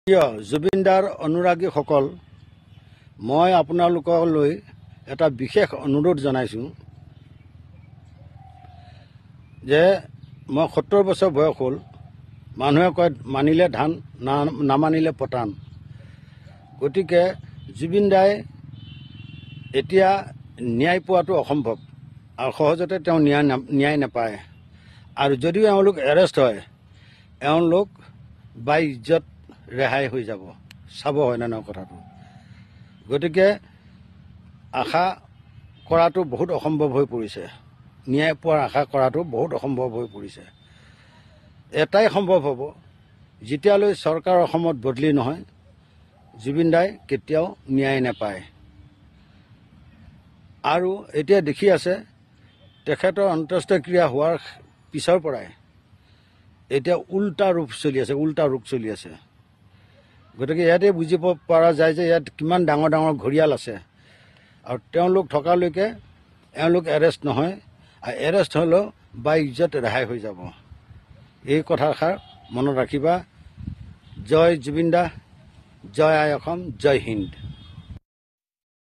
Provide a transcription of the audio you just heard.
প্ৰিয় জুবিনদাৰ অনুৰাগীসকল, মই আপোনালোকলৈ এটা বিশেষ অনুৰোধ জনাইছোঁ যে মই 70 বছৰ বয়স হ'ল। মানুহে কয় মানিলে ধান নামানিলে পতান। গতিকে জুবিনদাই এতিয়া ন্যায় পোৱাটো অসম্ভৱ আৰু সহজতে তেওঁ ন্যায় নাপায়। আৰু যদিও এওঁলোক এৰেষ্ট হয়, এওঁলোক বাই ইজ্জত ৰেহাই হৈ যাব। চাব হয় নে নহয় কথাটো। গতিকে আশা কৰাটো বহুত অসম্ভৱ হৈ পৰিছে। ন্যায় পোৱাৰ আশা কৰাটো বহুত অসম্ভৱ হৈ পৰিছে। এটাই সম্ভৱ হ'ব, যেতিয়ালৈ চৰকাৰ অসমত বদলি নহয়, জুবিনদাই কেতিয়াও ন্যায় নাপায়। আৰু এতিয়া দেখি আছে তেখেতৰ অন্ত্যেষ্টিক্ৰিয়া হোৱাৰ পিছৰ পৰাই এতিয়া উল্টা ৰোগ চলি আছে। গতিকে ইয়াতে বুজিব পৰা যায় যে ইয়াত কিমান ডাঙৰ ডাঙৰ ঘৰিয়াল আছে। আৰু তেওঁলোক থকালৈকে এওঁলোক এৰেষ্ট নহয়, আৰু এৰেষ্ট হ'লেও বাই ইজ্জত ৰেহাই হৈ যাব। এই কথাষাৰ মনত ৰাখিবা। জয় জুবিনদা, জয় আই অসম, জয় হিন্দ।